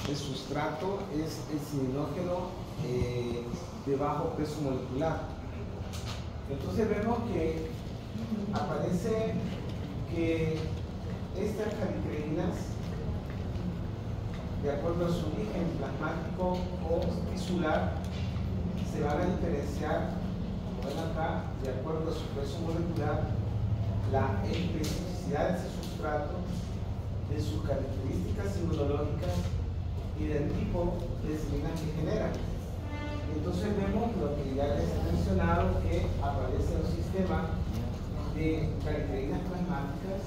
el sustrato es el ciminógeno de bajo peso molecular. Entonces vemos que aparece que estas calicreínas, de acuerdo a su origen plasmático o tisular, se van a diferenciar, como ven acá, de acuerdo a su peso molecular, la especificidad de ese sustrato, de sus características inmunológicas y del tipo de ciminas que generan. Entonces vemos lo que ya les he mencionado, que aparece un sistema de calicreínas plasmáticas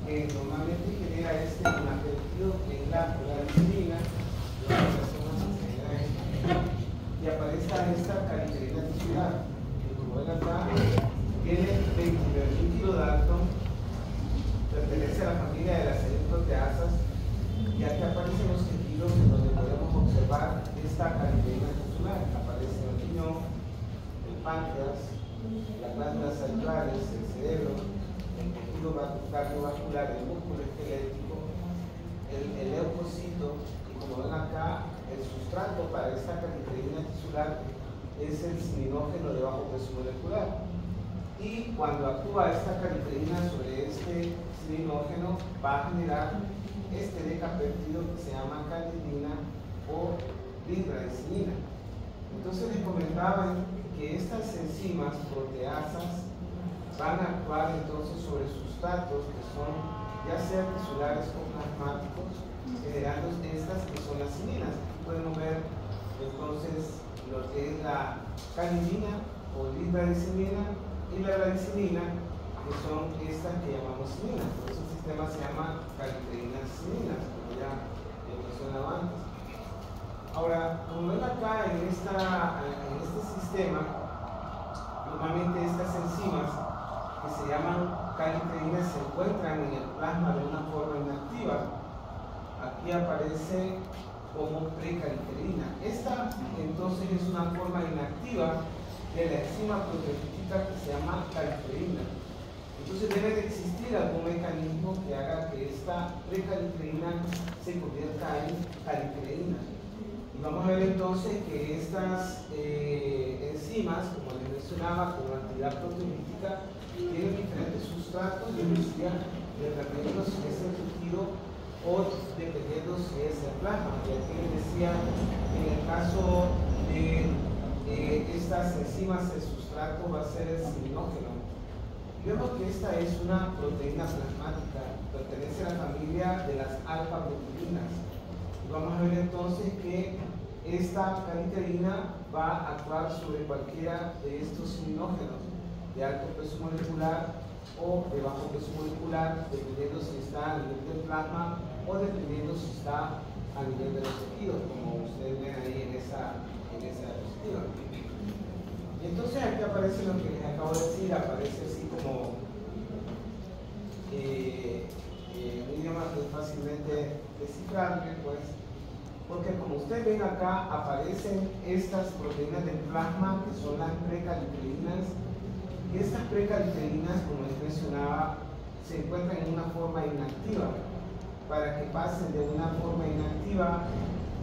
que normalmente genera este peptido, que es la glicina, y aparece esta calicreína tisular, que como ven acá, tiene 29 Dalton, pertenece a la familia de las proteasas, y aquí aparecen los tejidos en donde podemos observar esta calicreína tisular. Aparece el riñón, el páncreas, las glándulas salivales, el cerebro, el tejido cardiovascular, el músculo esquelético, el leucocito, y como ven acá, el sustrato para esta calicreína tisular es el ciminógeno de bajo peso molecular. Y cuando actúa esta calicreína sobre este ciminógeno, va a generar este decapéptido que se llama calidina o libraicina. Entonces les comentaba que estas enzimas proteasas van a actuar entonces sobre sustratos que son ya sea tisulares o plasmáticos, generando estas que son las ciminas. Aquí podemos ver entonces lo que es la calidina o libraicina y la glycinina, que son estas que llamamos ciminas. Por eso el sistema se llama calicreínas ciminas, como ya he mencionado antes. Ahora, como ven acá en este sistema, normalmente estas enzimas que se llaman calicreínas se encuentran en el plasma de una forma inactiva. Aquí aparece como precaliquerina. Esta entonces es una forma inactiva de la enzima proteolítica que se llama calicreína. Entonces debe de existir algún mecanismo que haga que esta precaliquerina se convierta en calicreína. Y vamos a ver entonces que estas enzimas, como les mencionaba, con actividad proteolítica, tienen diferentes sustratos y dependiendo si es el tejido o dependiendo si es el plasma. Y aquí les decía, en el caso de estas enzimas, el sustrato va a ser el ciminógeno. Vemos que esta es una proteína plasmática, pertenece a la familia de las alfa-proteínas. Y vamos a ver entonces que esta calicreína va a actuar sobre cualquiera de estos ciminógenos de alto peso molecular o de bajo peso molecular, dependiendo si está a nivel del plasma o dependiendo si está a nivel de los tejidos, como ustedes ven ahí en esa diapositiva. Entonces aquí aparece lo que les acabo de decir, aparece así como un idioma que es fácilmente descifrable, pues, porque como ustedes ven acá aparecen estas proteínas del plasma que son las precalicreínas, y estas precalicreínas, como les mencionaba, se encuentran en una forma inactiva. Para que pasen de una forma inactiva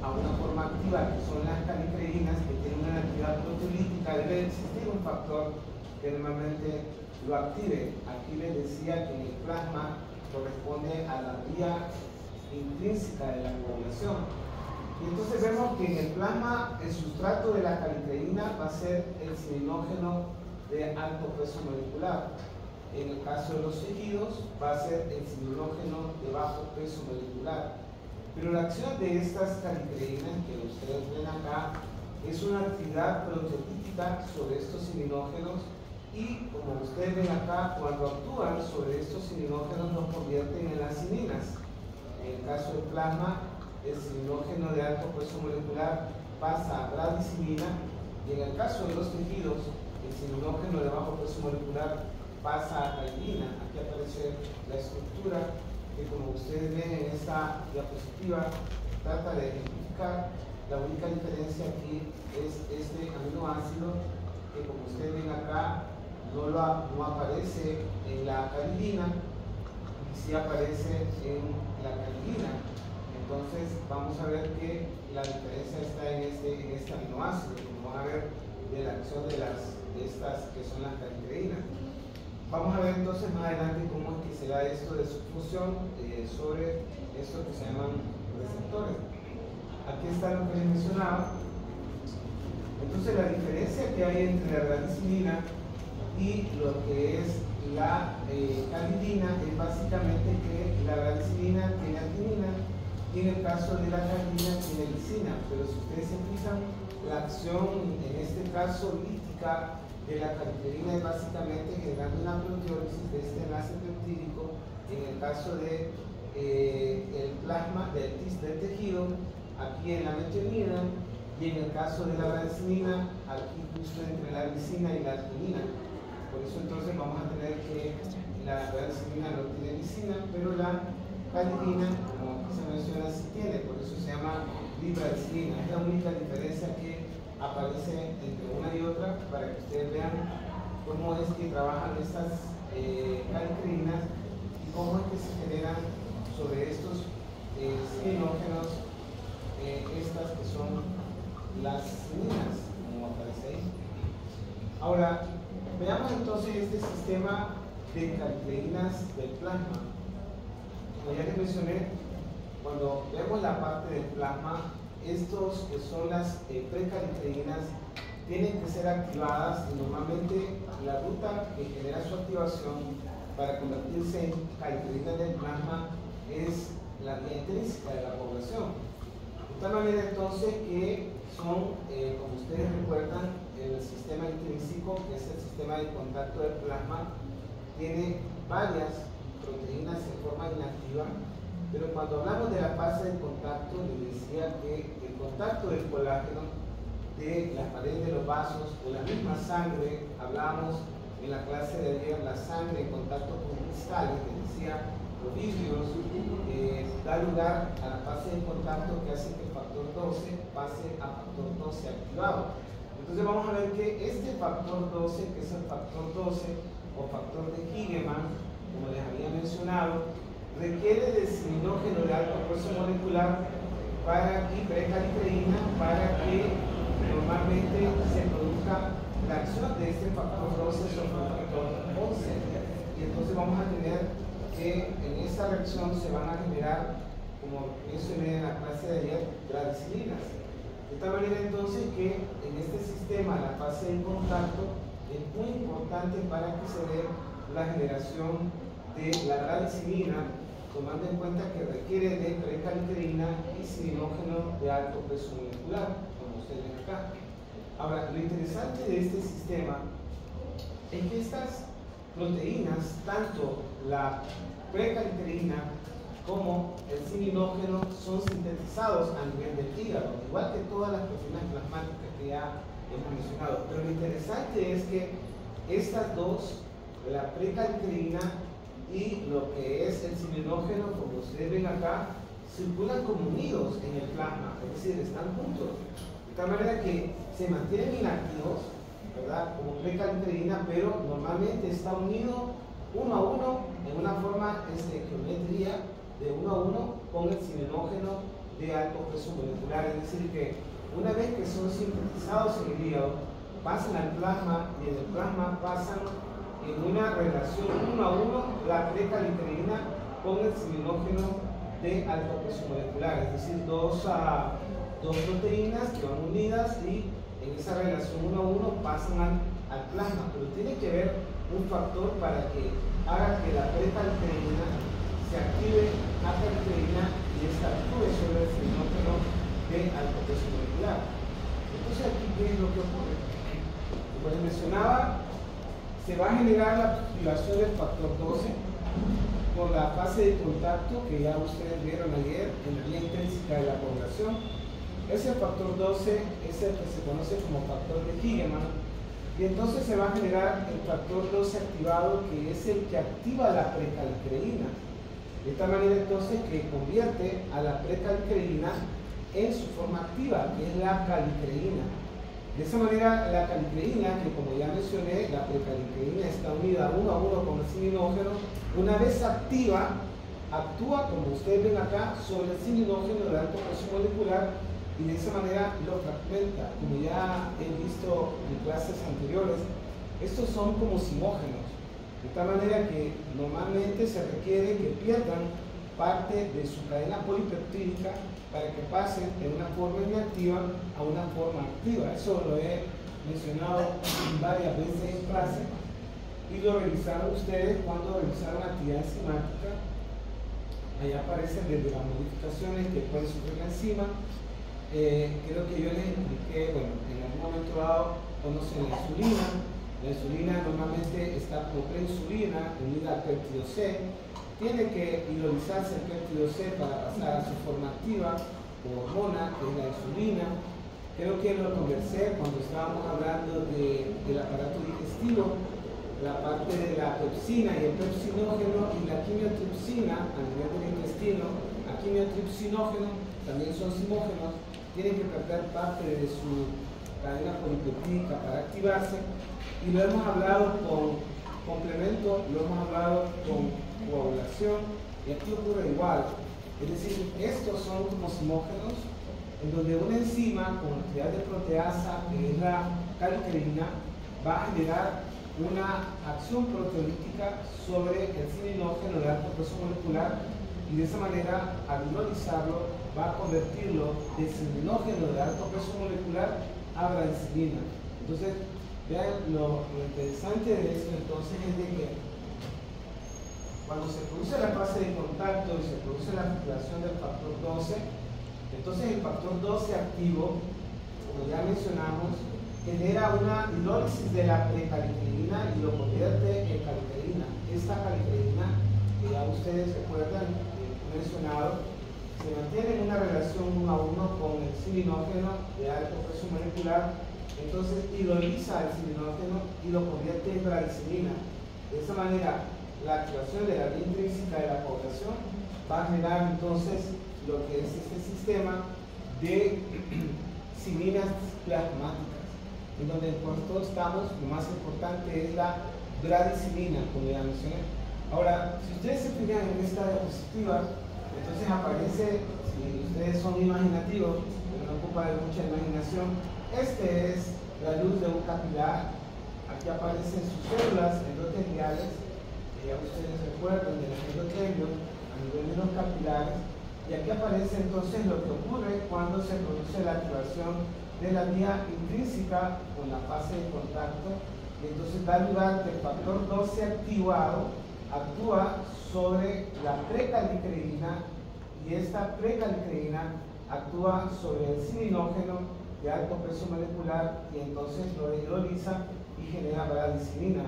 a una forma activa, que son las calicreínas, que tienen una actividad proteolítica, debe existir un factor que normalmente lo active. Aquí les decía que en el plasma corresponde a la vía intrínseca de la coagulación. Y entonces vemos que en el plasma el sustrato de la calicreína va a ser el ciminógeno de alto peso molecular. En el caso de los tejidos va a ser el ciminógeno de bajo peso molecular. Pero la acción de estas calicreínas que ustedes ven acá es una actividad proteolítica sobre estos ciminógenos, y como ustedes ven acá, cuando actúan sobre estos ciminógenos los convierten en las ciminas. En el caso del plasma, el ciminógeno de alto peso molecular pasa a gradicimina, y en el caso de los tejidos, el ciminógeno de bajo peso molecular pasa a calidina. Aquí aparece la estructura que, como ustedes ven en esta diapositiva, trata de ejemplificar. La única diferencia aquí es este aminoácido que, como ustedes ven acá, no aparece en la calidina, y sí aparece en la calidina. En Entonces vamos a ver que la diferencia está en este aminoácido, como van a ver de la acción de estas que son las calicreínas. Vamos a ver entonces más adelante cómo es que se da esto de su función sobre esto que se llaman receptores. Aquí está lo que les mencionaba. Entonces la diferencia que hay entre la radicinina y lo que es la calidina es básicamente que la radicinina tiene arginina y en el caso de la calidina tiene lisina, pero si ustedes se fijan, la acción en este caso lítica de la calicreína es básicamente generando una proteólisis de este enlace peptídico en el caso de el plasma del tejido, aquí en la metionina, y en el caso de la radicinina, aquí justo entre la lisina y la arginina. Por eso entonces vamos a tener que la radicinina no tiene lisina, pero la calidina, como aquí se menciona, sí tiene, por eso se llama libracilina. Es la única diferencia que aparece entre una y otra para que ustedes vean cómo es que trabajan estas calicreínas y cómo es que se generan sobre estos cininógenos estas que son las cininas, como aparece ahí. Ahora, veamos entonces este sistema de calicreínas del plasma. Como ya les mencioné, cuando vemos la parte del plasma, estos que son las precalicreínas tienen que ser activadas y normalmente la ruta que genera su activación para convertirse en calicreínas del plasma es la vía intrínseca de la población. De tal manera entonces que son, como ustedes recuerdan, el sistema intrínseco, que es el sistema de contacto del plasma, tiene varias proteínas en forma inactiva, pero cuando hablamos de la fase de contacto, les decía que el contacto del colágeno de las paredes de los vasos o la misma sangre, hablábamos en la clase de ayer, la sangre en contacto con cristales, les decía, los vidrios, da lugar a la fase de contacto que hace que el factor 12 pase a factor 12 activado. Entonces vamos a ver que este factor 12, que es el factor 12 o factor de Higeman, como les había mencionado, requiere de cininógeno de alto peso molecular y precalicreína para que normalmente se produzca la acción de este factor 12 sobre el factor 11. Y entonces vamos a tener que en esta reacción se van a generar, como mencioné en la clase de ayer, gradicilinas. De tal manera entonces que en este sistema la fase de contacto es muy importante para que se dé la generación de la radicilina, tomando en cuenta que requiere de precalicreína y cininógeno de alto peso molecular, como ustedes ven acá. Ahora, lo interesante de este sistema es que estas proteínas, tanto la precalicreína como el cininógeno, son sintetizados a nivel del hígado, igual que todas las proteínas plasmáticas que ya hemos mencionado. Pero lo interesante es que estas dos, la precalicreína y lo que es el cininógeno, como ustedes ven acá, circulan como unidos en el plasma, es decir, están juntos. De tal manera que se mantienen inactivos, ¿verdad? Como precalicreína, pero normalmente está unido uno a uno en una forma geometría de uno a uno con el cininógeno de alto peso molecular. Es decir, que una vez que son sintetizados en el hígado, pasan al plasma y en el plasma pasan en una relación uno a uno la precalicreína con el cininógeno de alto peso molecular. Es decir, dos proteínas que van unidas y en esa relación uno a uno pasan al plasma, pero tiene que haber un factor para que haga que la precalicreína se active a calicreína y esta actúe sobre el cininógeno de alto peso molecular. Entonces aquí, ¿qué es lo que ocurre? Como les mencionaba, se va a generar la activación del factor 12 por la fase de contacto que ya ustedes vieron ayer en la vía intrínseca de la población. Ese factor 12 es el que se conoce como factor de Higeman, y entonces se va a generar el factor 12 activado, que es el que activa la precalicreína, de tal manera entonces que convierte a la precalicreína en su forma activa, que es la calicreína. De esa manera, la calicreína, que como ya mencioné, la precalicreína está unida uno a uno con el cininógeno, una vez activa, actúa, como ustedes ven acá, sobre el cininógeno de alto peso molecular y de esa manera lo fragmenta. Como ya he visto en clases anteriores, estos son como simógenos, de tal manera que normalmente se requiere que pierdan parte de su cadena polipeptídica para que pasen de una forma inactiva a una forma activa. Eso lo he mencionado varias veces en clase y lo revisaron ustedes cuando revisaron actividad enzimática. Allá aparecen desde las modificaciones que puede sufrir la enzima. Creo que yo les expliqué, bueno, en algún momento dado conocen la insulina. La insulina normalmente está como preinsulina unida al péptido C. Tiene que hidrolizarse el péptido C para pasar a su forma activa o hormona, que es la insulina. Creo que lo conversé cuando estábamos hablando del aparato digestivo, la parte de la pepsina y el pepsinógeno y la quimiotripsina a nivel del intestino. La quimiotripsinógeno también son simógenos, tienen que perder parte de su cadena polipeptídica para activarse, y lo hemos hablado con complemento, lo hemos hablado con coagulación, y aquí ocurre igual. Es decir, estos son como simógenos en donde una enzima con actividad de proteasa, que es la calcareína, va a generar una acción proteolítica sobre el cininógeno de alto peso molecular, y de esa manera, al hidrolizarlo, va a convertirlo de cininógeno de alto peso molecular a bradicilina. Entonces, vean lo interesante de esto entonces es de que cuando se produce la fase de contacto y se produce la activación del factor 12, entonces el factor 12 activo, como ya mencionamos, genera una hidrólisis de la precalcareína y lo convierte en calcareína. Esta calcareína, que ya ustedes recuerdan, mencionado, se mantiene en una relación 1 a 1 con el cininógeno de alto peso molecular. Entonces hidroliza el cininógeno y lo convierte en bradicilina. De esa manera, la activación de la vía intrínseca de la coagulación va a generar entonces lo que es este sistema de cilinas plasmáticas, en donde por todo estamos, lo más importante es la bradicilina, como ya mencioné. Ahora, si ustedes se fijan en esta diapositiva, entonces aparece, si ustedes son imaginativos, pero no ocupa de mucha imaginación, este es la luz de un capilar. Aquí aparecen sus células endoteliales, que ya ustedes recuerdan de los endotelios a nivel de los capilares, y aquí aparece entonces lo que ocurre cuando se produce la activación de la vía intrínseca con la fase de contacto, y entonces da lugar que el factor 12 activado actúa sobre la precalcareína, y esta precalcareína actúa sobre el cininógeno de alto peso molecular, y entonces lo hidroliza y genera bradicilina.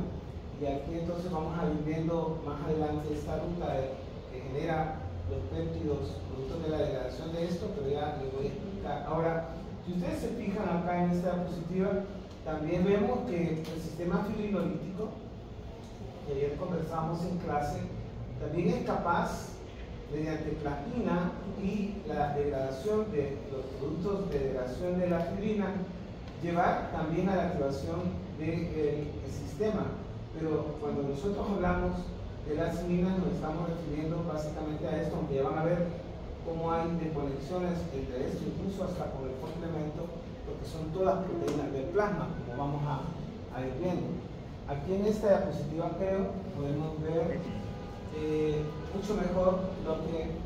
Y aquí entonces vamos a ir viendo más adelante esta ruta que genera los péptidos producto de la degradación de esto, pero ya les voy a explicar. Ahora, si ustedes se fijan acá en esta diapositiva, también vemos que el sistema fibrinolítico, que ayer conversamos en clase, también es capaz, mediante plasmina y la degradación de los productos de degradación de la fibrina, llevar también a la activación del sistema. Pero cuando nosotros hablamos de las cilinas, nos estamos refiriendo básicamente a esto, aunque ya van a ver cómo hay desconexiones entre esto, incluso hasta con el complemento, porque son todas proteínas del plasma, como vamos a ir viendo. Aquí en esta diapositiva creo podemos ver mucho mejor lo que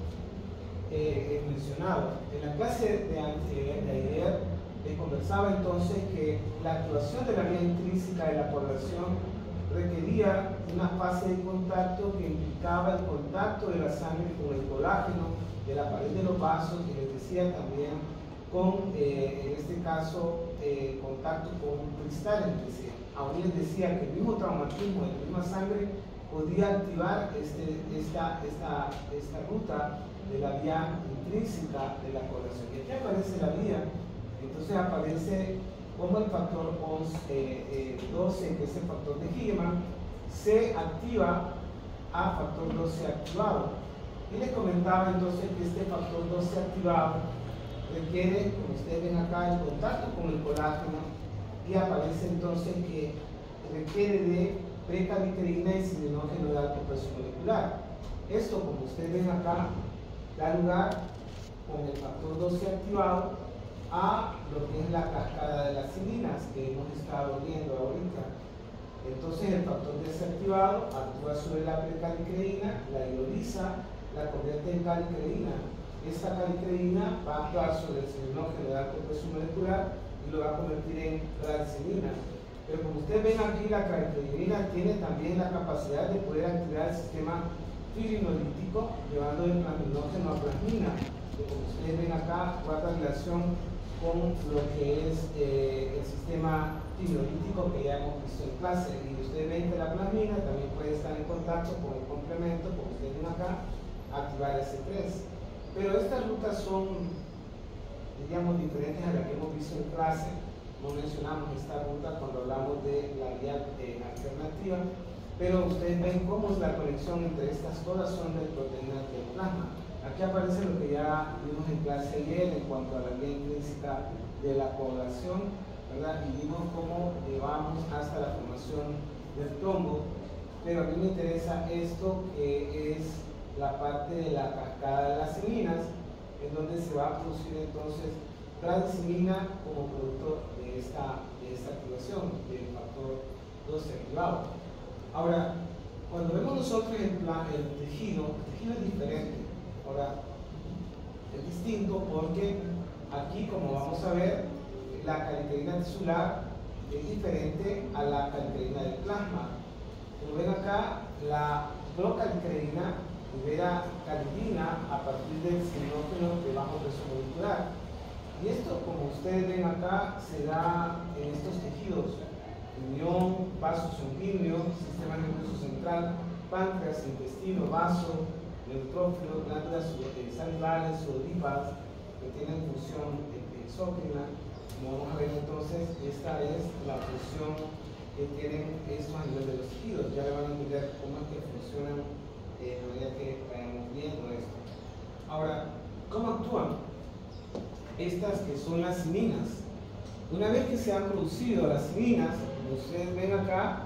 he mencionado. En la clase de ayer les conversaba entonces que la activación de la vía intrínseca de la coagulación requería una fase de contacto que implicaba el contacto de la sangre con el colágeno de la pared de los vasos, y les decía también con, en este caso, contacto con un cristal entre sí. Aún les decía que el mismo traumatismo de la misma sangre podía activar esta ruta de la vía intrínseca de la coagulación. Y aquí aparece la vía, entonces aparece como el factor 12, que es el factor de Higman, se activa a factor 12 activado. Y les comentaba entonces que este factor 12 activado requiere, como ustedes ven acá, el contacto con el colágeno, y aparece entonces que requiere de precalcareína y cininógeno de alto peso molecular. Esto, como ustedes ven acá, da lugar con el factor 12 activado a lo que es la cascada de las cilinas que hemos estado viendo ahorita. Entonces el factor desactivado actúa sobre la precalicreína, la hidroliza, la convierte en calicreína. Esta calicreína va a actuar sobre el selenógeno de alto peso molecular y lo va a convertir en radicinina. Pero como ustedes ven aquí, la calicreína tiene también la capacidad de poder activar el sistema fibrinolytíco llevando el plaminógeno a plasmina, que como ustedes ven acá guarda relación con lo que es el sistema fibrolítico que ya hemos visto en clase. Y ustedes ven que la plasmina también puede estar en contacto con el complemento, como ustedes ven acá, activar S3. Pero estas rutas son, diríamos, diferentes a las que hemos visto en clase. No mencionamos esta ruta cuando hablamos de la vía alternativa, pero ustedes ven cómo es la conexión entre estas cosas, son de proteínas del plasma. Aquí aparece lo que ya vimos en clase ayer en cuanto a la vía intrínseca de la coagulación, ¿verdad? Y vimos cómo llevamos hasta la formación del trombo. Pero a mí me interesa esto, que es la parte de la cascada de las cilinas, en donde se va a producir entonces radicinina como producto de esta activación del factor 12 activado. Ahora, cuando vemos nosotros el tejido es diferente. Ahora, es distinto porque aquí, como vamos a ver, la calicreína tisular es diferente a la calicreína del plasma. Como ven acá, la procalicreína libera calidina a partir del selenógeno de bajo peso molecular. Y esto, como ustedes ven acá, se da en estos tejidos: riñón, vaso sanguíneo, sistema nervioso central, páncreas, intestino, vaso, neutrófilo, glándulas salivales, sudoríparas, que tienen función exócrina. Como vamos a ver entonces, esta es la función que tienen estos a nivel de los tejidos. Ya le van a entender cómo es que funcionan a medida que vayamos viendo esto. Ahora, ¿cómo actúan? Estas que son las cilinas. Una vez que se han producido las cilinas, como ustedes ven acá,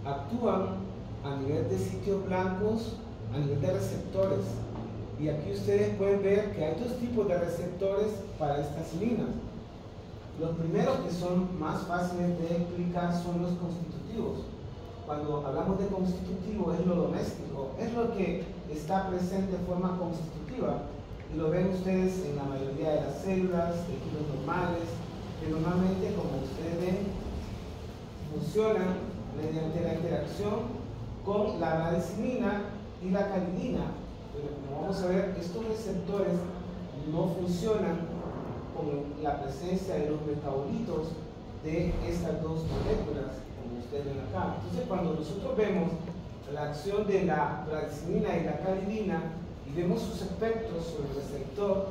actúan a nivel de sitios blancos, a nivel de receptores. Y aquí ustedes pueden ver que hay dos tipos de receptores para estas cilinas. Los primeros, que son más fáciles de explicar, son los constitutivos. Cuando hablamos de constitutivo, es lo doméstico, es lo que está presente de forma constitutiva. Y lo ven ustedes en la mayoría de las células, tejidos normales, que normalmente, como ustedes ven, funcionan mediante la interacción con la radicinina y la calidina. Pero como vamos a ver, estos receptores no funcionan con la presencia de los metabolitos de estas dos moléculas, como ustedes ven acá. Entonces, cuando nosotros vemos la acción de la radicinina y la calidina y vemos sus efectos sobre el receptor,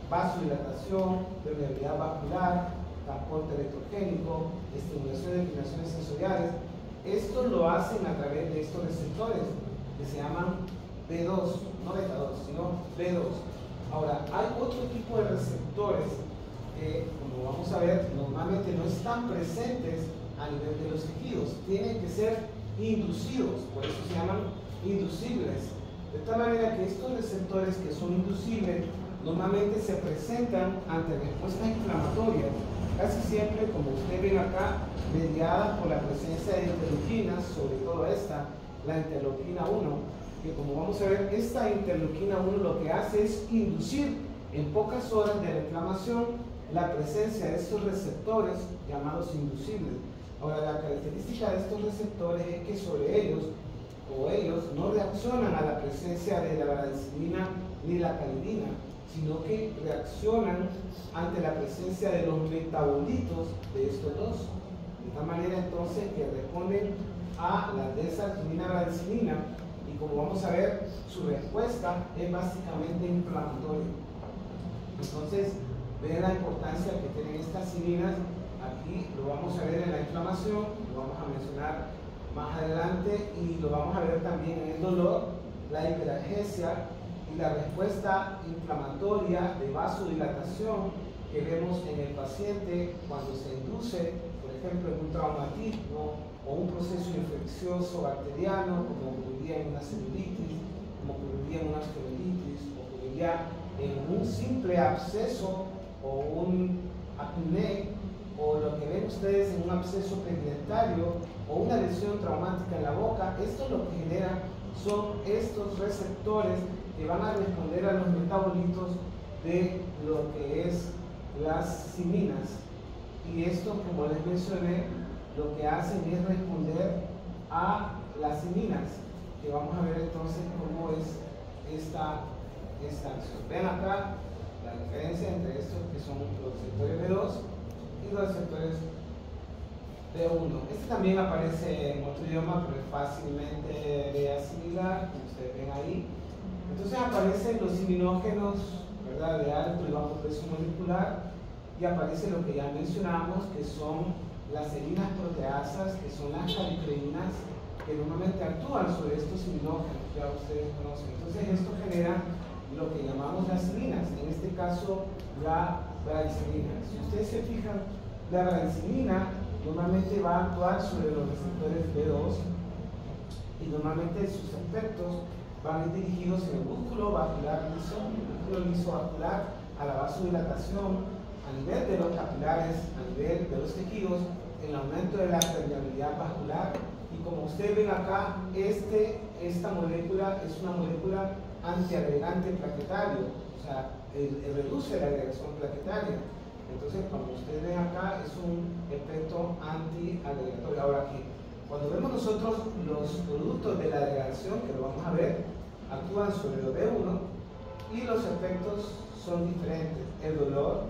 vasodilatación, permeabilidad vascular, transporte electrogénico, estimulación de inclinaciones sensoriales, esto lo hacen a través de estos receptores que se llaman B2, no beta 2, sino B2. Ahora, hay otro tipo de receptores que, como vamos a ver, normalmente no están presentes a nivel de los tejidos, tienen que ser inducidos, por eso se llaman inducibles. De tal manera que estos receptores que son inducibles normalmente se presentan ante respuestas inflamatorias, casi siempre, como ustedes ven acá, mediadas por la presencia de interleuquinas, sobre todo esta, la interleuquina 1, que como vamos a ver, esta interleuquina 1 lo que hace es inducir en pocas horas de la inflamación la presencia de estos receptores llamados inducibles. Ahora, la característica de estos receptores es que sobre ellos no reaccionan a la presencia de la radicinina ni la calidina, sino que reaccionan ante la presencia de los metabolitos de estos dos. De tal manera entonces que responden a la desarginina-radicinina, y como vamos a ver, su respuesta es básicamente inflamatoria. Entonces, vean la importancia que tienen estas cilinas. Aquí lo vamos a ver en la inflamación, lo vamos a mencionar más adelante, y lo vamos a ver también en el dolor, la hiperalgesia y la respuesta inflamatoria de vasodilatación que vemos en el paciente cuando se induce, por ejemplo, en un traumatismo o un proceso infeccioso bacteriano, como ocurría en una celulitis, como ocurriría en una osteomielitis, ocurriría en un simple absceso o un acné, o lo que ven ustedes en un absceso peridentario o una lesión traumática en la boca. Esto lo que genera son estos receptores que van a responder a los metabolitos de lo que es las ciminas, y esto, como les mencioné, lo que hacen es responder a las ciminas, que vamos a ver entonces cómo es esta acción. Vean acá la diferencia entre estos que son los receptores B2 y los receptores B1. Este también aparece en otro idioma, pero es fácilmente de asimilar, como ustedes ven ahí. Entonces aparecen los ciminógenos, ¿verdad?, de alto y bajo peso molecular, y aparece lo que ya mencionamos, que son las serinas proteasas, que son las calicreínas, que normalmente actúan sobre estos ciminógenos, ya ustedes conocen. Entonces esto genera lo que llamamos las siminas, en este caso la bradicimina. Si ustedes se fijan, la bradicimina normalmente va a actuar sobre los receptores B2 y normalmente sus efectos van a ir dirigidos en el músculo vascular liso, el músculo liso vascular, a la vasodilatación, a nivel de los capilares, a nivel de los tejidos, el aumento de la permeabilidad vascular. Y como ustedes ven acá, esta molécula es una molécula antiagregante plaquetario, o sea, reduce la agregación plaquetaria. Entonces, como ustedes ven acá, es un efecto antiagregatorio. Ahora aquí, cuando vemos nosotros los productos de la agregación, que lo vamos a ver, actúan sobre los B1 y los efectos son diferentes. El dolor,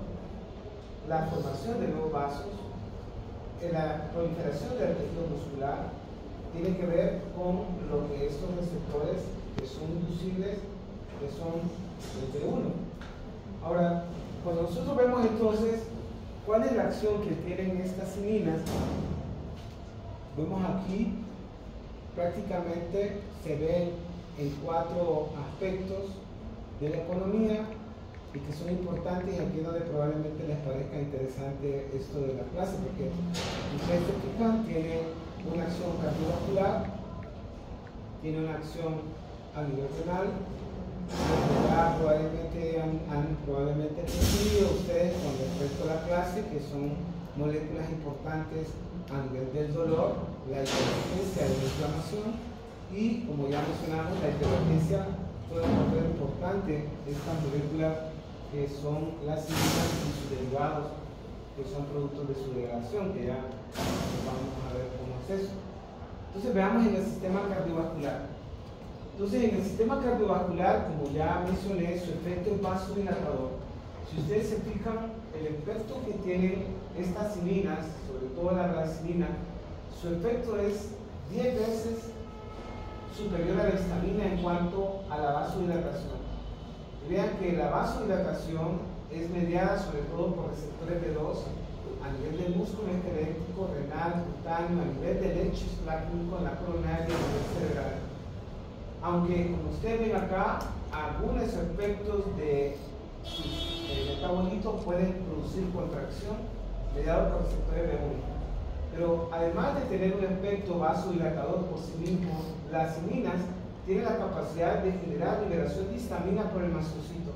la formación de nuevos vasos, la proliferación del tejido muscular, tiene que ver con lo que estos receptores que son inducibles, que son el B1. Ahora, cuando nosotros vemos entonces cuál es la acción que tienen estas ciminas, vemos aquí prácticamente se ven en 4 aspectos de la economía y que son importantes, y aquí es donde probablemente les parezca interesante esto de la clase, porque ustedes se fijan, tiene una acción cardiovascular, tiene una acción a nivel renal. Ya probablemente han entendido ustedes con respecto a la clase que son moléculas importantes a nivel del dolor, la hipertensión y la inflamación, y como ya mencionamos, la hipertensión juega un papel importante en estas moléculas que son las ciminas y sus derivados, que son productos de su degradación, que ya vamos a ver cómo es eso. Entonces veamos en el sistema cardiovascular. Entonces, en el sistema cardiovascular, como ya mencioné, su efecto es vasodilatador. Si ustedes se fijan, el efecto que tienen estas ciminas, sobre todo la bradicimina, su efecto es 10 veces superior a la histamina en cuanto a la vasodilatación. Y vean que la vasodilatación es mediada sobre todo por receptores B2 a nivel del músculo esquelético, renal, cutáneo, a nivel del lecho esplácnico en la coronaria y a nivel cerebral. Aunque, como ustedes ven acá, algunos efectos de metabolitos pueden producir contracción mediado por receptores B1. Pero además de tener un efecto vasodilatador por sí mismo, las ciminas tienen la capacidad de generar liberación de histamina por el mastocito.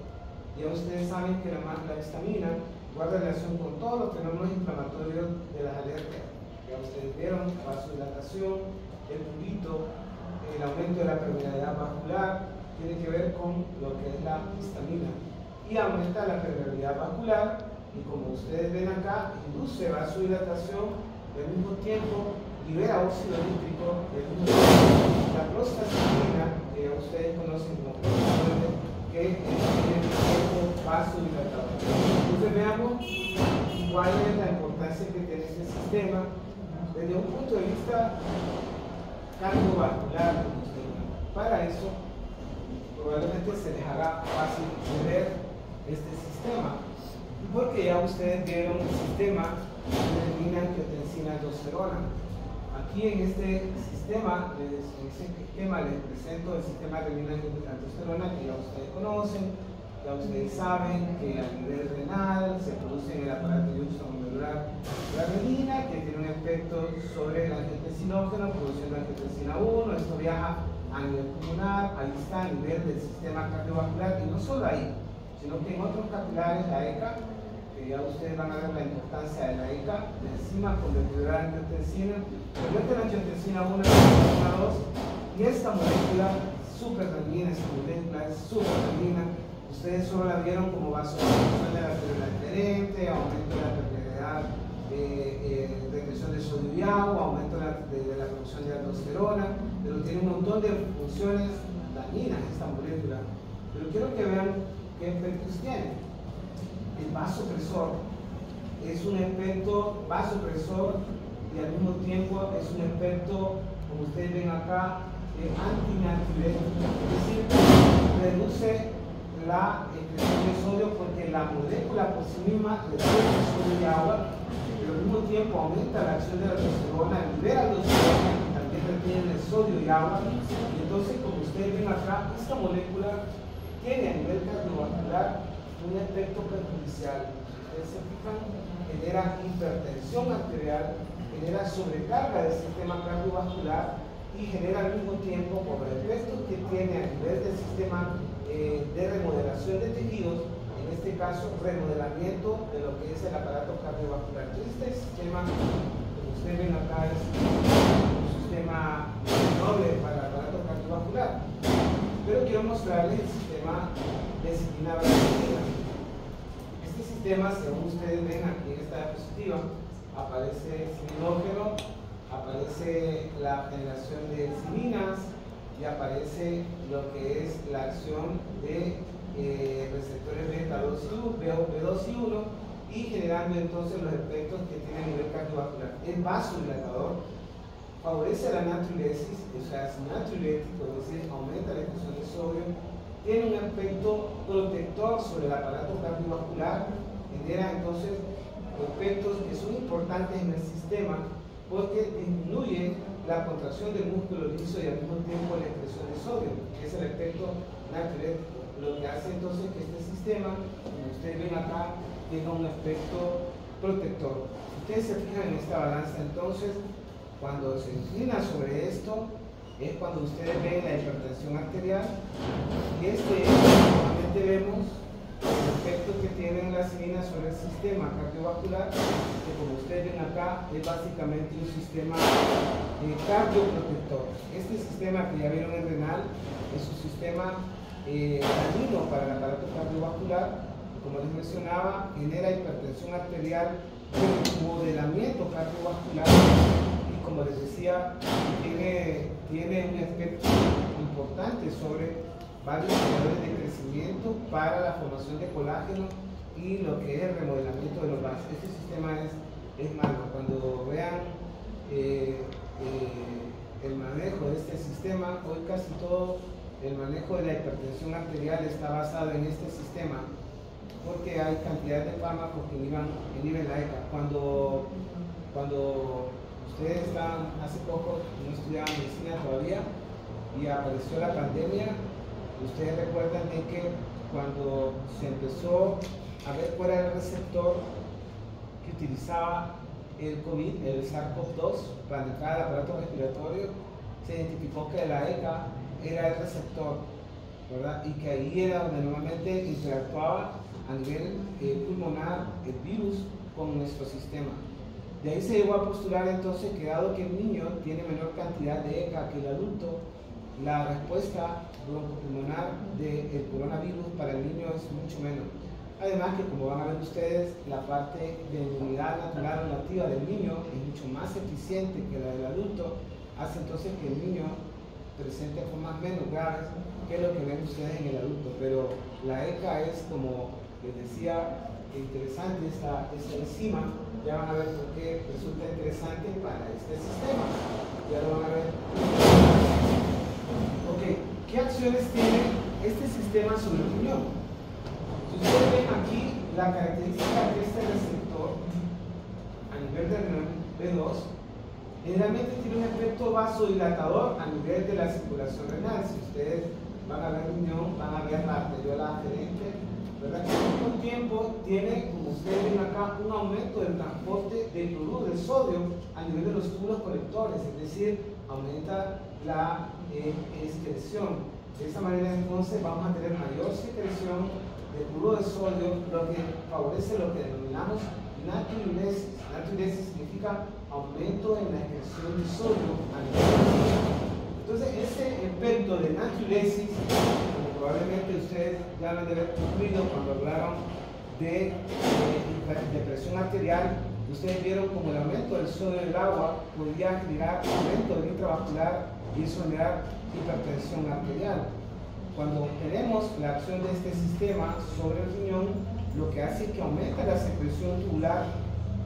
Ya ustedes saben que la histamina guarda relación con todos los fenómenos inflamatorios de las alergias. Ya ustedes vieron la vasodilatación, el prurito, el aumento de la permeabilidad vascular, tiene que ver con lo que es la histamina. Y aumenta la permeabilidad vascular, y como ustedes ven acá, induce vasodilatación y al mismo tiempo libera óxido nítrico, y al mismo tiempo la prostaglandina, que ya ustedes conocen como prostaglandina, que es el efecto vasodilatador. Entonces veamos cuál es la importancia que tiene este sistema desde un punto de vista cardiovascular. Para eso probablemente se les haga fácil ver este sistema, porque ya ustedes vieron el sistema de adrenina-angiotensina-aldosterona. Aquí en este sistema, les presento el sistema de adrenina-angiotensina-aldosterona, que ya ustedes conocen, ya ustedes saben que a nivel renal se produce en el aparato yuxtamolecular la adrenina, que tiene un efecto sobre el angiotensinógeno, produciendo angiotensina 1. Esto viaja a nivel pulmonar, ahí está a nivel del sistema cardiovascular, y no solo ahí, sino que en otros capilares, la ECA, que ya ustedes van a ver la importancia de la ECA, la enzima convertidora de angiotensina, convierte la angiotensina 1 a 2, y esta molécula súper dañina, esta molécula es súper dañina. Ustedes solo la vieron como vasodilatación de la arteria adherente, aumento de la permeabilidad, retención de sodio y agua, aumento de la producción de aldosterona, pero tiene un montón de funciones dañinas esta molécula. Pero quiero que vean qué efectos tiene. El vasopresor es un efecto vasopresor y al mismo tiempo es un efecto, como ustedes ven acá, antinatriurético, es decir, reduce la excreción de sodio porque la molécula por sí misma reduce sodio y agua, pero al mismo tiempo aumenta la acción de la aldosterona, libera aldosterona y también retiene el sodio y agua. Y entonces, como ustedes ven acá, esta molécula tiene a nivel cardiovascular un efecto perjudicial. Ustedes se fijan, genera hipertensión arterial, genera sobrecarga del sistema cardiovascular y genera al mismo tiempo, por los efectos que tiene a nivel del sistema de remodelación de tejidos, en este caso remodelamiento de lo que es el aparato cardiovascular. Entonces este sistema, como ustedes ven acá, es un sistema noble para el aparato cardiovascular, pero quiero mostrarles el sistema disciplinario de la insulina. Este sistema, según ustedes ven aquí en esta diapositiva, aparece cilinógeno, aparece la generación de enziminas y aparece lo que es la acción de receptores B2 y 1 y generando entonces los efectos que tiene a nivel cardiovascular. El vasodilatador favorece la natriuresis, o sea, es natriurético, es decir, aumenta la excreción de sodio, tiene un efecto protector sobre el aparato cardiovascular, genera entonces efectos que son importantes en el sistema porque disminuye la contracción del músculo liso y al mismo tiempo la excreción de sodio, que es el efecto natriurético, lo que hace entonces que este sistema, como ustedes ven acá, tenga un efecto protector. Ustedes se fijan en esta balanza, entonces, cuando se inclina sobre esto, es cuando ustedes ven la hipertensión arterial, y normalmente vemos el efecto que tienen las insulinas sobre el sistema cardiovascular, que como ustedes ven acá es básicamente un sistema cardioprotector. Este sistema que ya vieron en renal es un sistema dañino para el aparato cardiovascular, como les mencionaba, genera hipertensión arterial, modelamiento cardiovascular y como les decía, tiene un efecto importante sobre varios factores de crecimiento para la formación de colágeno y lo que es el remodelamiento de los vasos. Este sistema es malo. Cuando vean el manejo de este sistema, hoy casi todo el manejo de la hipertensión arterial está basado en este sistema porque hay cantidad de fármacos que inhiben la ECA. Cuando ustedes estaban hace poco, no estudiaban medicina todavía y apareció la pandemia, ustedes recuerdan de que cuando se empezó a ver cuál era el receptor que utilizaba el COVID, el SARS-CoV-2, para entrar al aparato respiratorio, se identificó que la ECA era el receptor, ¿verdad? Y que ahí era donde normalmente interactuaba a nivel pulmonar el virus con nuestro sistema. De ahí se llegó a postular entonces que dado que el niño tiene menor cantidad de ECA que el adulto, la respuesta broncopulmonar del coronavirus para el niño es mucho menos. Además que, como van a ver ustedes, la parte de inmunidad natural relativa del niño es mucho más eficiente que la del adulto, hace entonces que el niño presente formas menos graves que lo que ven ustedes en el adulto. Pero la ECA es, como les decía, interesante esta enzima. Ya van a ver por qué resulta interesante para este sistema. Ya lo van a ver. Ok, ¿qué acciones tiene este sistema sobre el riñón? Si ustedes ven aquí, la característica de este receptor a nivel del riñón B2 generalmente tiene un efecto vasodilatador a nivel de la circulación renal. Si ustedes van a ver el riñón, van a ver la arteriola aferente, ¿verdad? Que al mismo tiempo tiene, como ustedes ven acá, un aumento del transporte de sodio a nivel de los túbulos colectores, es decir, aumenta la excreción. De esta manera entonces vamos a tener mayor secreción de cloruro de sodio, lo que favorece lo que denominamos natriuresis. Natriuresis significa aumento en la excreción de sodio a nivel celular. Entonces, este efecto de natriuresis, como probablemente ustedes ya lo han de haber concluido cuando hablaron de presión arterial, ustedes vieron como el aumento del sodio del agua podía generar aumento del intravascular y eso generar hipertensión arterial. Cuando tenemos la acción de este sistema sobre el riñón, lo que hace es que aumenta la secreción tubular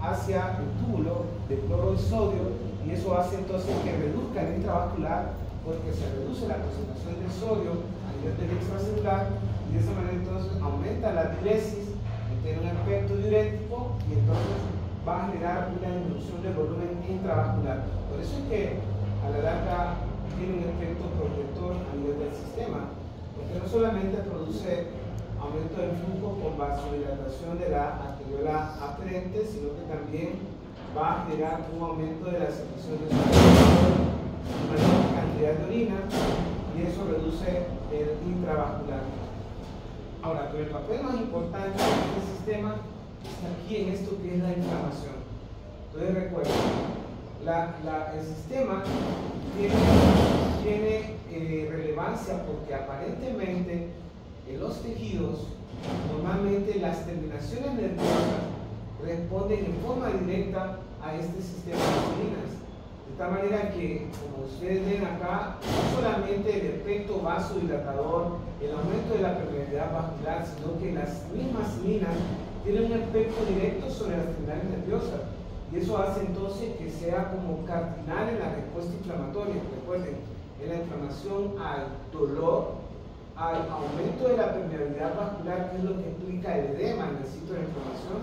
hacia el túbulo de cloruro de sodio y eso hace entonces que reduzca el intravascular porque se reduce la concentración de sodio a nivel del extracelular y de esa manera entonces aumenta la diuresis, tiene un efecto diurético y entonces va a generar una disminución del volumen intravascular. Por eso es que a la larga tiene un efecto protector a nivel del sistema, porque no solamente produce aumento del flujo con vasodilatación de la arteriola aferente, sino que también va a generar un aumento de la secreción de sodio, mayor cantidad de orina y eso reduce el intravascular. Ahora, pero el papel más importante de este sistema está aquí en esto que es la inflamación. Entonces recuerden, el sistema tiene relevancia porque aparentemente en los tejidos normalmente las terminaciones nerviosas responden en forma directa a este sistema de insulinas. De tal manera que, como ustedes ven acá, no solamente el efecto vasodilatador, el aumento de la permeabilidad vascular, sino que las mismas insulinas tienen un efecto directo sobre las terminales nerviosas. Y eso hace entonces que sea como cardinal en la respuesta inflamatoria. Recuerden, en la inflamación hay dolor, hay aumento de la permeabilidad vascular, que es lo que implica el edema en el sitio de la inflamación.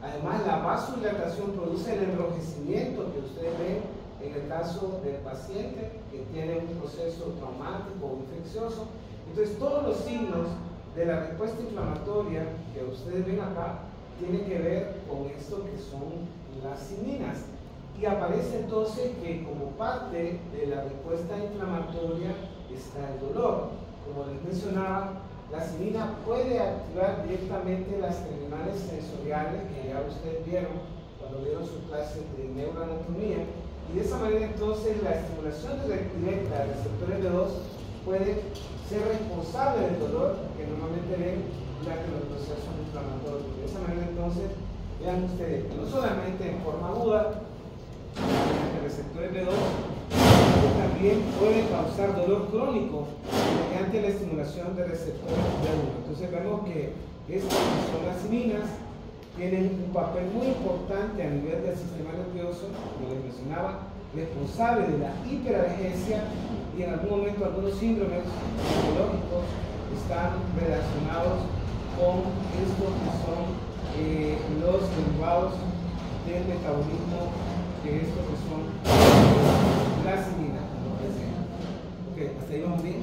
Además, la vasodilatación produce el enrojecimiento que ustedes ven en el caso del paciente que tiene un proceso traumático o infeccioso. Entonces, todos los signos de la respuesta inflamatoria que ustedes ven acá tienen que ver con esto que son las cininas. Y aparece entonces que como parte de la respuesta inflamatoria está el dolor. Como les mencionaba, la cinina puede activar directamente las terminales sensoriales que ya ustedes vieron cuando vieron su clase de neuroanatomía. Y de esa manera entonces la estimulación directa de receptores B2 puede ser responsable del dolor que normalmente ven durante los procesos inflamatorios. De esa manera entonces vean ustedes que no solamente en forma aguda el receptor B2 también puede causar dolor crónico mediante la estimulación de receptores B1. Entonces vemos que estas son las cininas, tienen un papel muy importante a nivel del sistema nervioso, como les mencionaba, responsable de la hiperalgesia y en algún momento algunos síndromes neurológicos están relacionados con esto que son los derivados del metabolismo de esto que son las cininas. Ok, ¿hasta ahí vamos bien?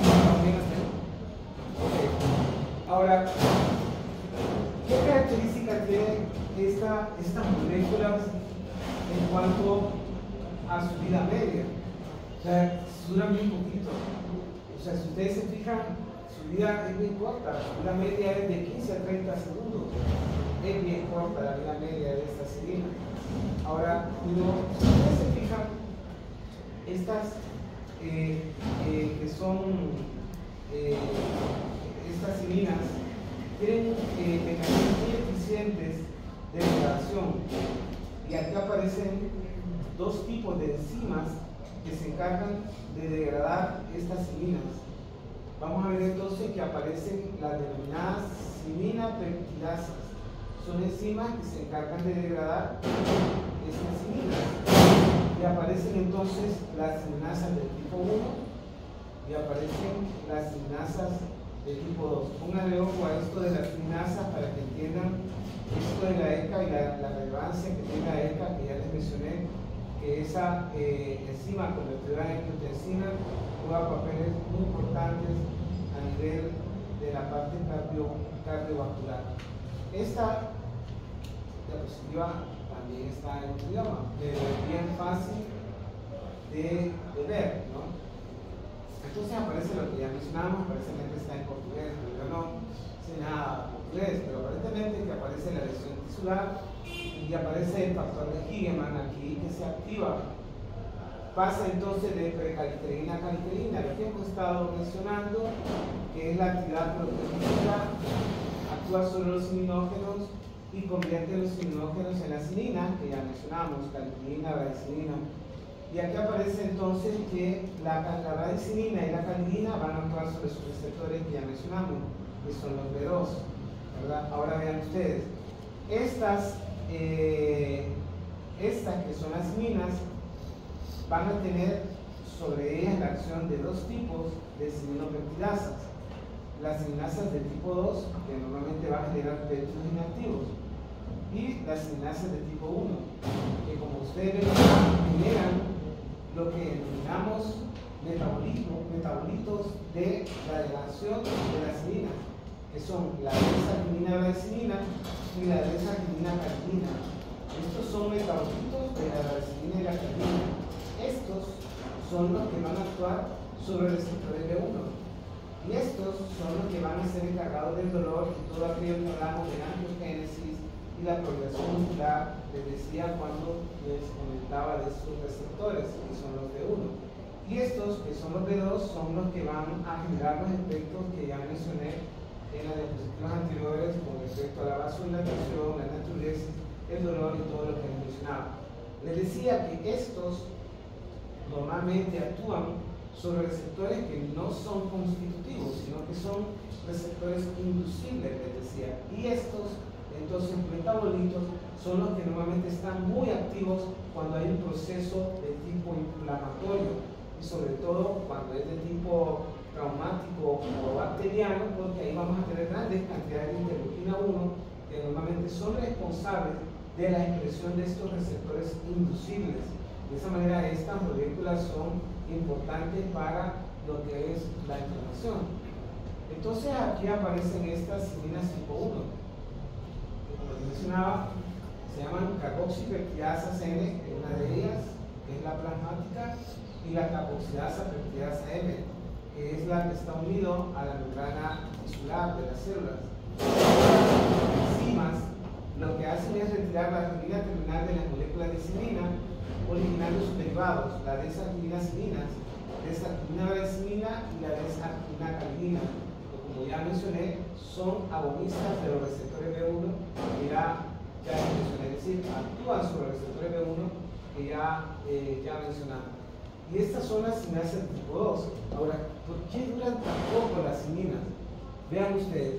¿Vamos bien hasta ahí? Ok. Ahora, ¿qué características tienen estas moléculas en cuanto a su vida media? O sea, duran bien poquito. O sea, si ustedes se fijan, su vida es bien corta. Su vida media es de 15 a 30 segundos. Es bien corta la vida media de esta cinina. Ahora, si ustedes se fijan, estas que son estas cilinas tienen mecanismos muy eficientes de degradación y aquí aparecen dos tipos de enzimas que se encargan de degradar estas cilinas. Vamos a ver entonces que aparecen las denominadas ciminapeptidasas. Son enzimas que se encargan de degradar estas cilinas. Y aparecen entonces las ciminasas del tipo 1 y aparecen las ciminasas del tipo 2. Pónganle ojo a esto de las ciminasas para que entiendan esto de la ECA y la relevancia que tiene la ECA, que ya les mencioné, que esa enzima convertidora en angiotensina juega papeles muy importantes a nivel de la parte cardiovascular. Esta diapositiva también está en otro idioma, pero es bien fácil de de ver, ¿no? Entonces aparece lo que ya mencionamos, aparentemente está en portugués, pero yo no sé nada portugués, pero aparentemente que aparece la lesión tisular y aparece el factor de Higeman aquí que se activa. Pasa entonces de precaliterina a caliterina, lo que hemos estado mencionando, que es la actividad proteolítica, actúa sobre los imunógenos y convierte los imunógenos en la cinina, que ya mencionamos, caliterina, radicinina. Y aquí aparece entonces que la radicinina y la calidina van a actuar sobre sus receptores que ya mencionamos, que son los B2, ¿verdad? Ahora vean ustedes, estas que son las cininas van a tener sobre ellas la acción de dos tipos de cininopeptidasas. Las cininasas de tipo 2, que normalmente van a generar péptidos inactivos, y las cininasas de tipo 1, que como ustedes ven, generan lo que denominamos metabolitos de la degradación de la cinina, que son la desaquinina-radicinina y la desaquinina-calidina. Estos son metabolitos de la radicinina y la calidina. Estos son los que van a actuar sobre el receptor B1. Y estos son los que van a ser encargados del dolor y todo aquello que hablamos de angiogénesis y la progresión muscular, les decía cuando les comentaba de sus receptores, que son los B1. Y estos, que son los B2, son los que van a generar los efectos que ya mencioné en las diapositivas anteriores con respecto a la vasodilatación, la natriuresis, el dolor y todo lo que les mencionaba. Les decía que estos normalmente actúan sobre receptores que no son constitutivos, sino que son receptores inducibles, les decía. Y estos entonces metabolitos son los que normalmente están muy activos cuando hay un proceso de tipo inflamatorio y sobre todo cuando es de tipo traumático o bacteriano, porque ahí vamos a tener grandes cantidades de interleuquina 1 que normalmente son responsables de la expresión de estos receptores inducibles. De esa manera estas moléculas son importantes para lo que es la inflamación. Entonces aquí aparecen estas cininas tipo 1. Como les mencionaba, se llaman carboxipeptidasas N, que es una de ellas, que es la plasmática, y la carboxilasa peptidasa M, que es la que está unido a la membrana tisular de las células. Las enzimas lo que hacen es retirar la arginina terminal de las moléculas de cinina, originando sus derivados, la desarginina-cininas, desarginina-radicinina y la desarginina-calidina. Como ya mencioné, son agonistas de los receptores B1 que ya mencioné, es decir, actúan sobre los receptores B1 que ya mencionamos. Y estas son las cinasas tipo 2. Ahora, ¿por qué duran tan poco las cininas? Vean ustedes,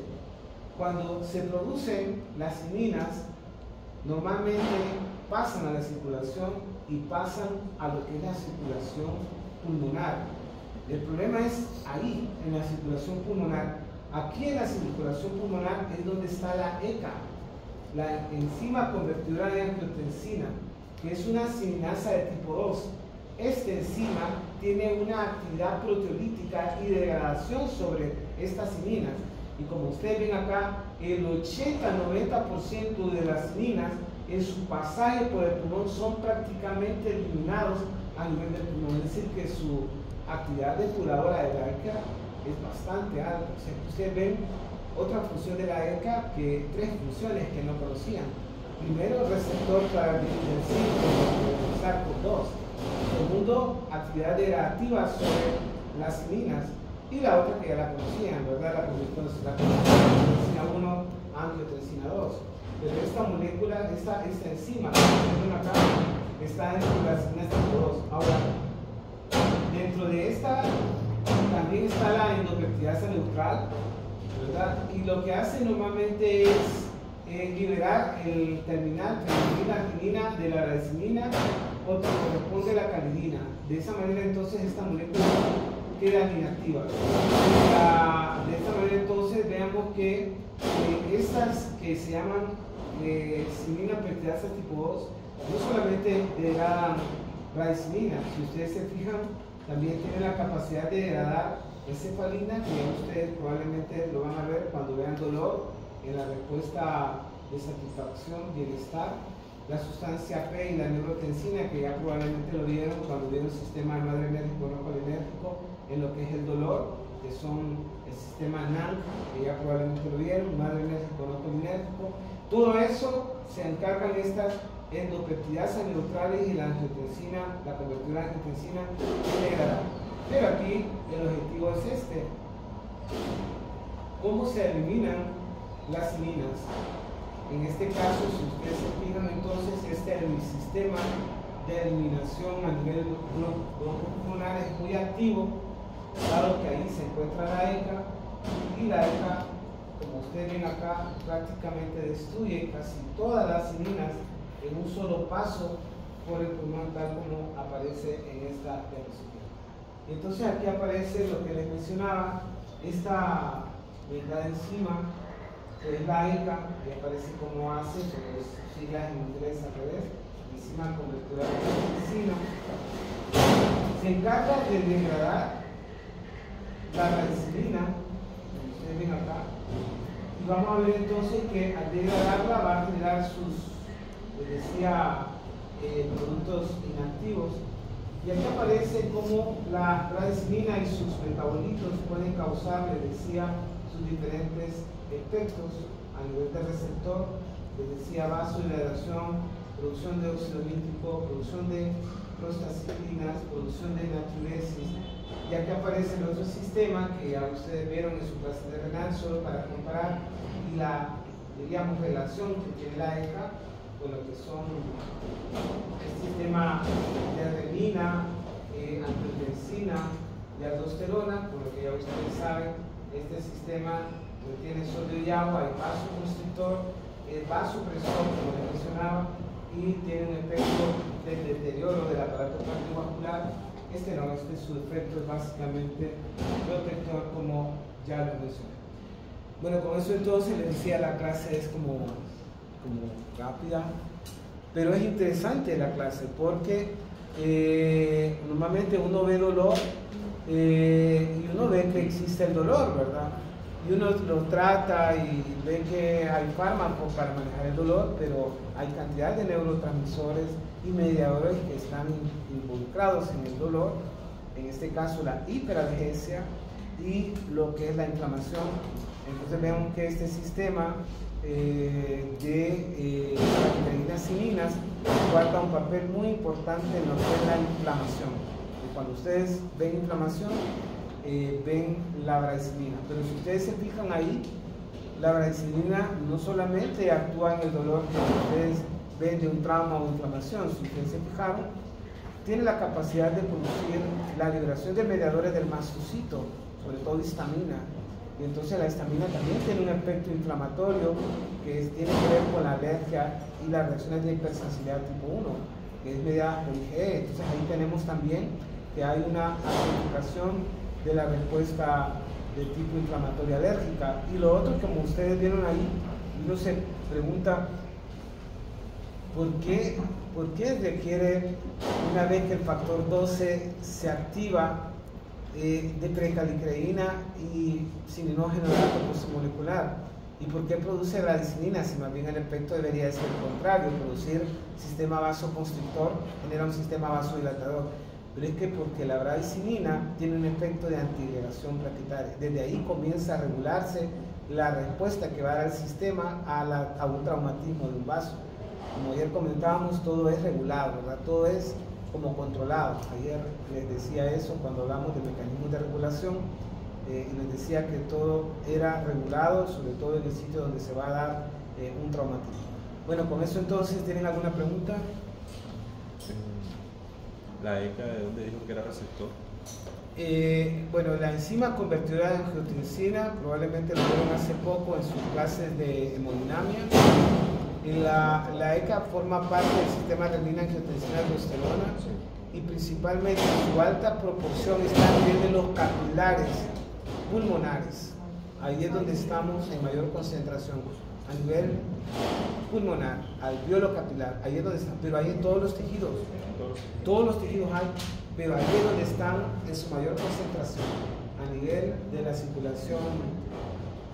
cuando se producen las cininas, normalmente pasan a la circulación y pasan a lo que es la circulación pulmonar. El problema es ahí, en la circulación pulmonar. Aquí en la circulación pulmonar es donde está la ECA, la enzima convertidora de angiotensina, que es una cininasa de tipo 2. Esta enzima tiene una actividad proteolítica y degradación sobre estas cininas. Y como ustedes ven acá, el 80-90% de las cininas en su pasaje por el pulmón son prácticamente eliminados a nivel del pulmón. Es decir, que su actividad depuradora de la ECA es bastante alta. O sea, ustedes ven otra función de la ECA, que tres funciones que no conocían. Primero, receptor para el SARS-CoV-2. Segundo, actividad degradativa sobre las cininas. Y la otra que ya la conocían, ¿verdad? La angiotensina 1, angiotensina 2. Pero esta molécula, esta enzima que ven acá, está dentro de las cininas tipo 2. Ahora, dentro de esta también está la endopeptidasa neutral, ¿verdad? Y lo que hace normalmente es liberar el terminal calidina de la radicinina, o que corresponde a la calidina. De esa manera entonces esta molécula queda inactiva. De esta manera entonces veamos que estas que se llaman cinina peptidasa tipo 2 no solamente degradan radicinina, si ustedes se fijan, también tienen la capacidad de degradar encefalina, que ustedes probablemente lo van a ver cuando vean dolor en la respuesta de satisfacción, bienestar, la sustancia P y la neurotensina, que ya probablemente lo vieron cuando vieron el sistema noradrenérgico no colinérgico en lo que es el dolor, que son el sistema NANC, que ya probablemente lo vieron, noradrenérgico no colinérgico. Todo eso se encargan estas endopeptidasas neutrales y la angiotensina, la convertidora de angiotensina integrada. Pero aquí el objetivo es este: ¿cómo se eliminan las sininas? En este caso, si ustedes se fijan, entonces este es mi sistema de eliminación a nivel pulmonar, es muy activo, dado que ahí se encuentra la ECA, y la ECA, como ustedes ven acá, prácticamente destruye casi todas las sininas en un solo paso por el pulmón, tal como aparece en esta diapositiva. Entonces aquí aparece lo que les mencionaba, esta enzima, que es la ECA, y aparece como hace, pero es siglas en inglés al revés, enzima convertidora de angiotensina. Se encarga de degradar la radicinina, como ustedes ven acá, y vamos a ver entonces que al degradarla va a generar sus, les decía, productos inactivos. Y aquí aparece cómo la radicinina y sus metabolitos pueden causar, les decía, sus diferentes efectos a nivel del receptor, les decía, vasodilatación, producción de óxido nítrico, producción de prostaciclinas, producción de natriuresis. Y aquí aparece el otro sistema que ya ustedes vieron en su clase de renal, solo para comparar, y la, diríamos, relación que tiene la ECA con lo que son el sistema de renina, angiotensina y aldosterona, por lo que ya ustedes saben, este sistema tiene sodio y agua, hay vasoconstrictor, vasopresor, como les mencionaba, y tiene un efecto del deterioro del aparato cardiovascular. Este no, su efecto es básicamente protector, como ya lo mencioné. Bueno, con eso entonces les decía, la clase es como rápida, pero es interesante la clase porque normalmente uno ve dolor y uno ve que existe el dolor, ¿verdad? Y uno lo trata y ve que hay fármacos para manejar el dolor, pero hay cantidad de neurotransmisores y mediadores que están involucrados en el dolor, en este caso la hiperalgesia y lo que es la inflamación. Entonces vemos que este sistema de citocinas guarda un papel muy importante en lo que es la inflamación. Y cuando ustedes ven inflamación, ven la bradicinina. Pero si ustedes se fijan ahí, la bradicinina no solamente actúa en el dolor que ustedes ven de un trauma o inflamación, si ustedes se fijaron, tiene la capacidad de producir la liberación de mediadores del mastocito, sobre todo histamina. Y entonces la histamina también tiene un efecto inflamatorio que tiene que ver con la alergia y las reacciones de hipersensibilidad tipo 1, que es mediada por IgE. Entonces ahí tenemos también que hay una amplificación de la respuesta de tipo inflamatoria alérgica. Y lo otro, como ustedes vieron ahí, uno se pregunta ¿por qué requiere, una vez que el factor 12 se activa, de precalicreína y sininógeno molecular? ¿Y por qué produce radicinina si más bien el efecto debería ser el contrario? Producir sistema vasoconstrictor genera un sistema vasodilatador. Pero es que porque la radicinina tiene un efecto de antiagregación plaquetaria. Desde ahí comienza a regularse la respuesta que va a dar el sistema a un traumatismo de un vaso. Como ayer comentábamos, todo es regulado, ¿verdad? Todo es como controlado. Ayer les decía eso cuando hablamos de mecanismos de regulación, y les decía que todo era regulado, sobre todo en el sitio donde se va a dar un traumatismo. Bueno, con eso entonces, ¿tienen alguna pregunta? ¿La ECA de dónde dijo que era receptor? Bueno, la enzima convertidora de angiotensina probablemente lo vieron hace poco en sus clases de hemodinamia. La ECA forma parte del sistema renina-angiotensina-aldosterona y principalmente su alta proporción está a nivel de los capilares pulmonares. Ahí es donde estamos en mayor concentración, a nivel pulmonar, alveolo capilar, ahí es donde están, pero hay en todos los tejidos hay, pero ahí es donde están en su mayor concentración, a nivel de la circulación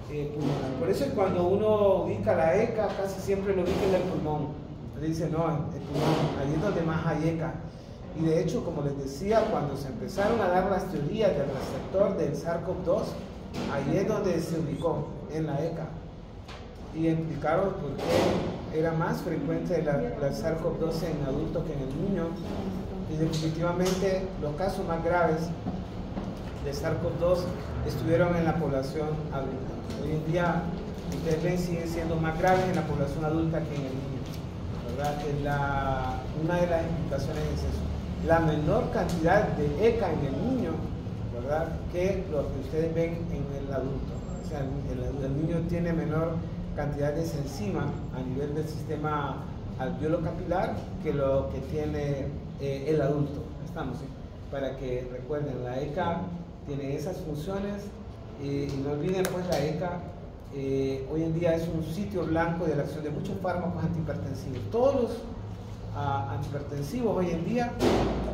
pulmonar. Por eso cuando uno ubica la ECA, casi siempre lo ubica en el pulmón. Entonces dice, no, el pulmón, ahí es donde más hay ECA. Y de hecho, como les decía, cuando se empezaron a dar las teorías del receptor del SARS-CoV-2, ahí es donde se ubicó, en la ECA. Y explicaron por qué era más frecuente la SARS-CoV-2 en adultos que en el niño. Y definitivamente los casos más graves de SARS-CoV-2 estuvieron en la población adulta. Hoy en día, ustedes ven, siguen siendo más graves en la población adulta que en el niño, ¿verdad? Una de las explicaciones es eso. La menor cantidad de ECA en el niño, ¿verdad?, que lo que ustedes ven en el adulto. O sea, el niño tiene menor cantidad de esa enzima a nivel del sistema alveolo capilar que lo que tiene el adulto. Estamos, ¿sí? Para que recuerden, la ECA tiene esas funciones y no olviden, pues, la ECA hoy en día es un sitio blanco de la acción de muchos fármacos antihipertensivos. Todos los antihipertensivos hoy en día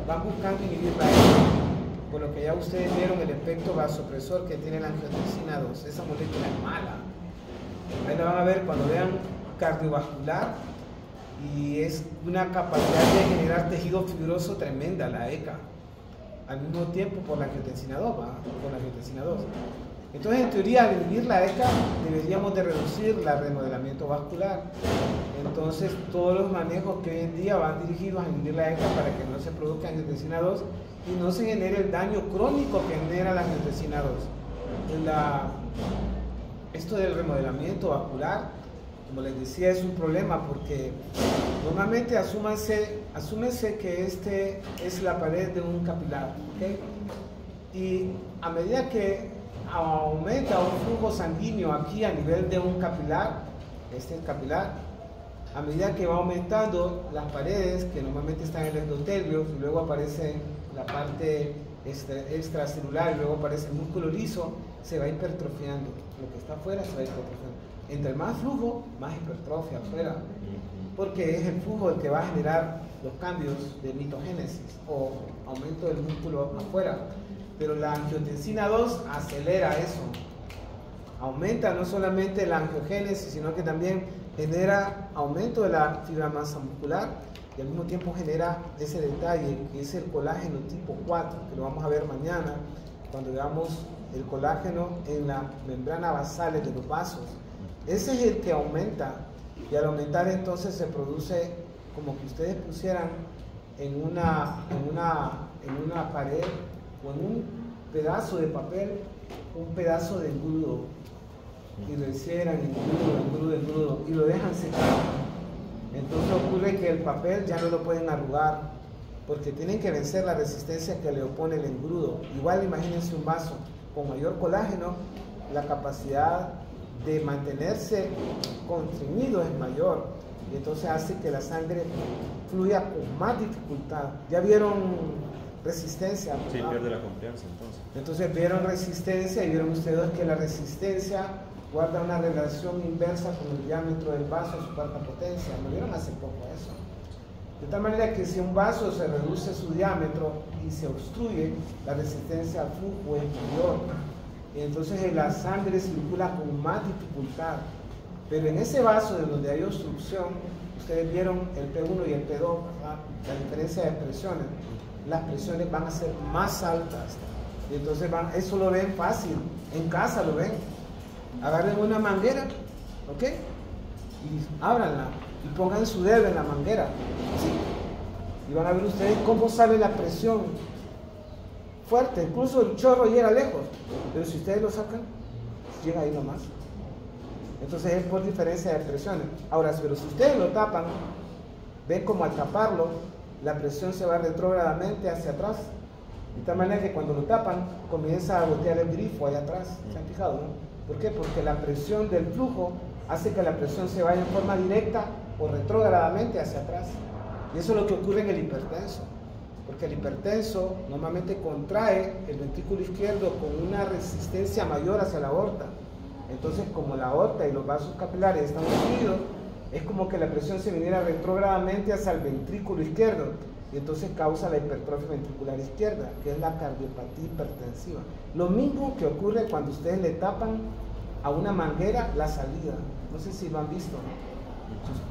van buscando inhibir la ECA, por lo que ya ustedes vieron el efecto vasopresor que tiene la angiotensina 2. Esa molécula es mala. Ahí la van a ver cuando vean cardiovascular, y es una capacidad de generar tejido fibroso tremenda la ECA, al mismo tiempo por la angiotensina 2, por la angiotensina 2. Entonces, en teoría, al inhibir la ECA deberíamos de reducir el remodelamiento vascular. Entonces, todos los manejos que hoy en día van dirigidos a inhibir la ECA para que no se produzca angiotensina 2 y no se genere el daño crónico que genera la angiotensina 2. Esto del remodelamiento vascular, como les decía, es un problema porque normalmente asúmese que este es la pared de un capilar, ¿okay? Y a medida que aumenta un flujo sanguíneo aquí a nivel de un capilar, este es el capilar, a medida que va aumentando las paredes que normalmente están en el endotelio, y luego aparece la parte extracelular, y luego aparece el músculo liso, se va hipertrofiando. Lo que está afuera se va hipertrofiando. Entre más flujo, más hipertrofia afuera, porque es el flujo el que va a generar los cambios de mitogénesis o aumento del músculo afuera. Pero la angiotensina 2 acelera eso, aumenta no solamente la angiogénesis, sino que también genera aumento de la fibra masa muscular y al mismo tiempo genera ese detalle que es el colágeno tipo 4, que lo vamos a ver mañana cuando veamos el colágeno en la membrana basales de los vasos. Ese es el que aumenta, y al aumentar entonces se produce como que ustedes pusieran en una pared o en un pedazo de papel un pedazo de engrudo, y lo hicieran engrudo y lo dejan secar. Entonces ocurre que el papel ya no lo pueden arrugar porque tienen que vencer la resistencia que le opone el engrudo. Igual imagínense un vaso con mayor colágeno, la capacidad de mantenerse comprimido es mayor, y entonces hace que la sangre fluya con más dificultad. ¿Ya vieron resistencia? Sí, pierde la confianza entonces. Entonces vieron resistencia y vieron ustedes que la resistencia guarda una relación inversa con el diámetro del vaso a su cuarta potencia. ¿No vieron hace poco eso? De tal manera que si un vaso se reduce su diámetro y se obstruye, la resistencia al flujo es mayor. Y entonces la sangre circula con más dificultad. Pero en ese vaso de donde hay obstrucción, ustedes vieron el P1 y el P2, ¿verdad? La diferencia de presiones. Las presiones van a ser más altas. Y entonces eso lo ven fácil. En casa lo ven. Agarren una manguera, ¿ok? Y ábranla y pongan su dedo en la manguera, ¿sí? Y van a ver ustedes cómo sale la presión fuerte. Incluso el chorro llega lejos, pero si ustedes lo sacan, llega ahí nomás. Entonces es por diferencia de presiones. Ahora, pero si ustedes lo tapan, ven como al taparlo, la presión se va retrógradamente hacia atrás. De tal manera que cuando lo tapan, comienza a gotear el grifo allá atrás. ¿Se han fijado, no? ¿Por qué? Porque la presión del flujo hace que la presión se vaya en forma directa o retrógradamente hacia atrás. Y eso es lo que ocurre en el hipertenso. Porque el hipertenso normalmente contrae el ventrículo izquierdo con una resistencia mayor hacia la aorta. Entonces, como la aorta y los vasos capilares están unidos, es como que la presión se viniera retrógradamente hacia el ventrículo izquierdo, y entonces causa la hipertrofia ventricular izquierda, que es la cardiopatía hipertensiva. Lo mismo que ocurre cuando ustedes le tapan a una manguera la salida. No sé si lo han visto, ¿no?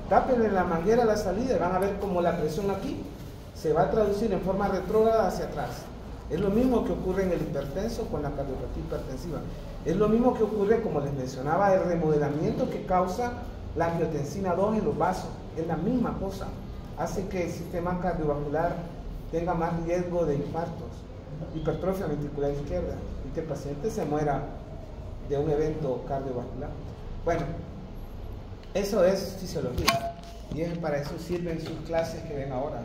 Tápenle la manguera a la salida y van a ver cómo la presión aquí se va a traducir en forma retrógrada hacia atrás. Es lo mismo que ocurre en el hipertenso con la cardiopatía hipertensiva. Es lo mismo que ocurre, como les mencionaba, el remodelamiento que causa la angiotensina 2 en los vasos. Es la misma cosa. Hace que el sistema cardiovascular tenga más riesgo de infartos, hipertrofia ventricular izquierda, y que el paciente se muera de un evento cardiovascular. Bueno, eso es fisiología. Y para eso sirven sus clases que ven ahora.